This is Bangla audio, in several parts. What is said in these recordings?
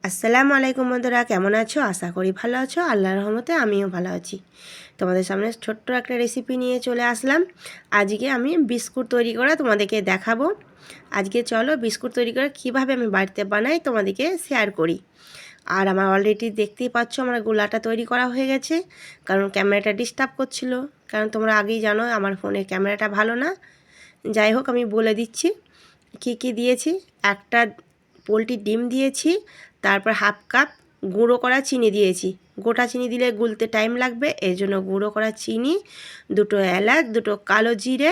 আসসালামু আলাইকুম বন্ধুরা, কেমন আছো? আশা করি ভালো আছো। আল্লাহর রহমতে আমিও ভালো আছি। তোমাদের সামনে ছোট্ট একটা রেসিপি নিয়ে চলে আসলাম। আজকে আমি বিস্কুট তৈরি করা তোমাদেরকে দেখাবো। আজকে চলো বিস্কুট তৈরি করে কীভাবে আমি বাড়িতে বানাই তোমাদেরকে শেয়ার করি। আর আমার অলরেডি দেখতেই পাচ্ছ আমার গোলাটা তৈরি করা হয়ে গেছে, কারণ ক্যামেরাটা ডিস্টার্ব করছিল। কারণ তোমরা আগেই জানো আমার ফোনের ক্যামেরাটা ভালো না। যাই হোক, আমি বলে দিচ্ছি কি কি দিয়েছি। একটা পোলট্রির ডিম দিয়েছি, তারপর হাফ কাপ গুঁড়ো করা চিনি দিয়েছি। গোটা চিনি দিলে গুলতে টাইম লাগবে, এই জন্য গুঁড়ো করা চিনি, দুটো এলাচ, দুটো কালো জিরে,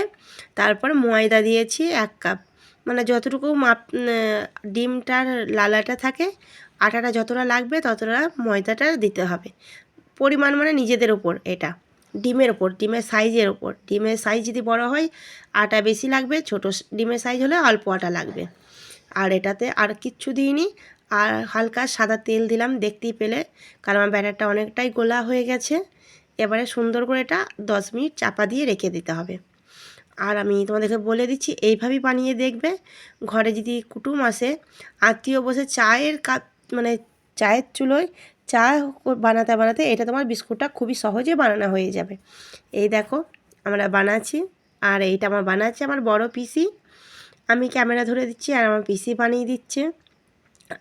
তারপর ময়দা দিয়েছি 1 কাপ। মানে যতটুকু মাপ ডিমটার লালাটা থাকে, আটাটা যতটা লাগবে ততটা ময়দাটা দিতে হবে। পরিমাণ মানে নিজেদের ওপর, এটা ডিমের ওপর, ডিমের সাইজের ওপর। ডিমের সাইজ যদি বড় হয় আটা বেশি লাগবে, ছোটো ডিমের সাইজ হলে অল্প আটা লাগবে। আর এটাতে আর কিচ্ছু দিইনি, আর হালকা সাদা তেল দিলাম, দেখতেই পেলে, কারণ আমার ব্যাটারটা অনেকটাই গোলা হয়ে গেছে। এবারে সুন্দর করে এটা 10 মিনিট চাপা দিয়ে রেখে দিতে হবে। আর আমি তোমাদেরকে বলে দিচ্ছি, এইভাবেই বানিয়ে দেখবে। ঘরে যদি কুটুম আসে, আত্মীয় বসে চায়ের কাপ, মানে চায়ের চুলোয় চা বানাতে বানাতে এটা তোমার বিস্কুটটা খুবই সহজে বানানো হয়ে যাবে। এই দেখো আমরা বানাচ্ছি, আর এইটা আমার বানাচ্ছে আমার বড় পিসি। আমি ক্যামেরা ধরে দিচ্ছি আর আমার পিসি বানিয়ে দিচ্ছে।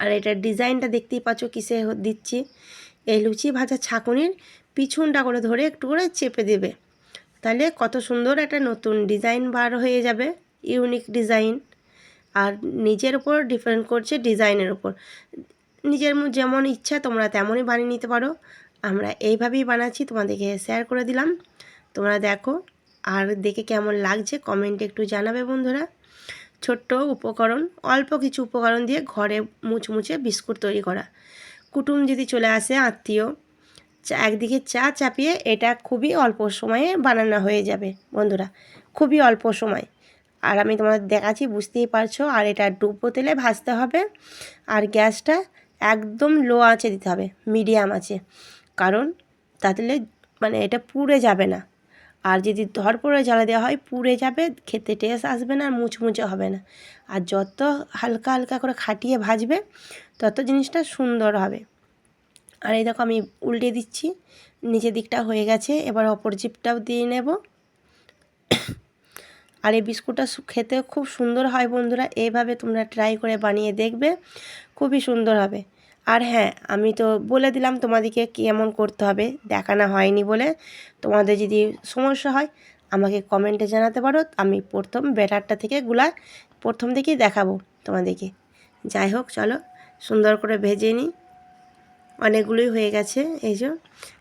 আর এটার ডিজাইনটা দেখতেই পাচ্ছ কিসে দিচ্ছি। এই লুচি ভাজা ছাঁকুনির পিছনটা করে ধরে একটু করে চেপে দেবে, তাহলে কত সুন্দর একটা নতুন ডিজাইন বার হয়ে যাবে, ইউনিক ডিজাইন। আর নিজের ওপর ডিপেন্ড করছে, ডিজাইনের ওপর। নিজের যেমন ইচ্ছা তোমরা তেমনই বানিয়ে নিতে পারো। আমরা এইভাবেই বানাচ্ছি, তোমাদেরকে শেয়ার করে দিলাম। তোমরা দেখো আর দেখে কেমন লাগছে কমেন্টে একটু জানাবে বন্ধুরা। ছোট্ট উপকরণ, অল্প কিছু উপকরণ দিয়ে ঘরে মুচমুচে বিস্কুট তৈরি করা। কুটুম যদি চলে আসে, আত্মীয়, একদিকে চা চাপিয়ে এটা খুবই অল্প সময়ে বানানো হয়ে যাবে বন্ধুরা, খুবই অল্প সময়। আর আমি তোমাদের দেখাচ্ছি, বুঝতেই পারছো। আর এটা ডুবো তেলে ভাজতে হবে, আর গ্যাসটা একদম লো আঁচে দিতে হবে, মিডিয়াম আছে, কারণ তাহলে মানে এটা পুড়ে যাবে না। আর যদি ধরপড়ে জ্বালা দেওয়া হয় পুড়ে যাবে, খেতে টেস্ট আসবে না, আর মুচমুচে হবে না। আর যত হালকা হালকা করে খাটিয়ে ভাজবে তত জিনিসটা সুন্দর হবে। আর এই দেখো আমি উল্টে দিচ্ছি, নিচের দিকটা হয়ে গেছে, এবার অপর জিপটাও দিয়ে নেব। আর এই বিস্কুটটা খেতে খুব সুন্দর হয় বন্ধুরা, এইভাবে তোমরা ট্রাই করে বানিয়ে দেখবে, খুবই সুন্দর হবে। আর হ্যাঁ, আমি তো বলে দিলাম তোমাদেরকে কেমন করতে হবে, দেখানো হয়নি বলে। তোমাদের যদি সমস্যা হয় আমাকে কমেন্টে জানাতে পারো, আমি প্রথম ব্যাটারটা থেকে প্রথম থেকেই দেখাবো তোমাদেরকে। যাই হোক, চলো সুন্দর করে ভেজে নিই। অনেকগুলোই হয়ে গেছে, এই যে।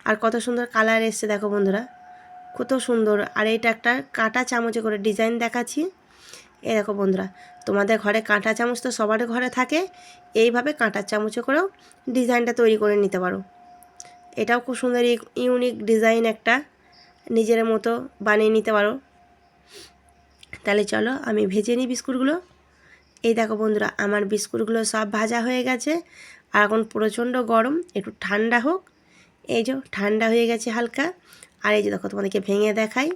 আর কত সুন্দর কালার এসছে দেখো বন্ধুরা, কত সুন্দর। আর এইটা একটা কাঁটা চামচে করে ডিজাইন দেখাচ্ছি। এই দেখো বন্ধুরা, তোমাদের ঘরে কাঁটা চামচ তো সবার ঘরে থাকে, এইভাবে কাঁটা চামচে করেও ডিজাইনটা তৈরি করে নিতে পারো। এটাও খুব সুন্দর ইউনিক ডিজাইন, একটা নিজের মতো বানিয়ে নিতে পারো। তাহলে চলো আমি ভেজে নিই বিস্কুটগুলো। এই দেখো বন্ধুরা, আমার বিস্কুটগুলো সব ভাজা হয়ে গেছে। আর এখন প্রচণ্ড গরম, একটু ঠান্ডা হোক। এই যে ঠান্ডা হয়ে গেছে হালকা। আর এই যে দেখো তোমাদেরকে ভেঙে দেখাই।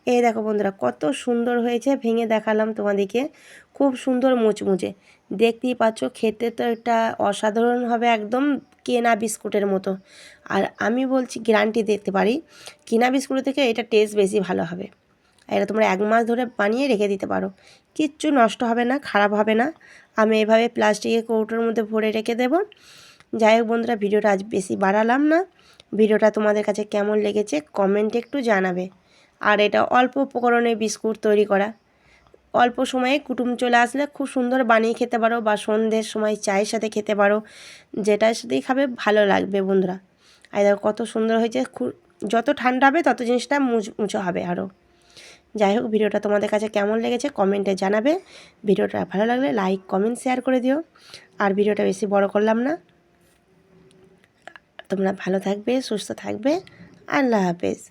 এই দেখো বন্ধুরা কত সুন্দর হয়েছে, ভেঙে দেখালাম তোমাদেরকে, খুব সুন্দর মুচমুচে। দেখতেই পাচ্ছ, খেতে তো এটা অসাধারণ হবে, একদম কেনা বিস্কুটের মতো। আর আমি বলছি, গ্যারান্টি দিতে পারি, কেনা বিস্কুটের থেকে এটা টেস্ট বেশি ভালো হবে। এটা তোমরা 1 মাস ধরে বানিয়ে রেখে দিতে পারো, কিচ্ছু নষ্ট হবে না, খারাপ হবে না। আমি এভাবে প্লাস্টিকের কৌটোর মধ্যে ভরে রেখে দেবো। যাই হোক বন্ধুরা, ভিডিওটা আজ বেশি বাড়ালাম না। ভিডিওটা তোমাদের কাছে কেমন লেগেছে কমেন্টে একটু জানাবে। আর এটা অল্প উপকরণে বিস্কুট তৈরি করা, অল্প সময়ে কুটুম চলে আসলে খুব সুন্দর বানিয়ে খেতে পারো, বা সন্ধ্যের সময় চায়ের সাথে খেতে পারো, যেটার সাথেই খাবে ভালো লাগবে বন্ধুরা। আর দেখো কত সুন্দর হয়েছে, যত ঠান্ডা হবে তত জিনিসটা মুচমুচে হবে আরও। যাই হোক, ভিডিওটা তোমাদের কাছে কেমন লেগেছে কমেন্টে জানাবে। ভিডিওটা ভালো লাগলে লাইক কমেন্ট শেয়ার করে দিও। আর ভিডিওটা বেশি বড় করলাম না। তোমরা ভালো থাকবে, সুস্থ থাকবে। আল্লাহ হাফেজ।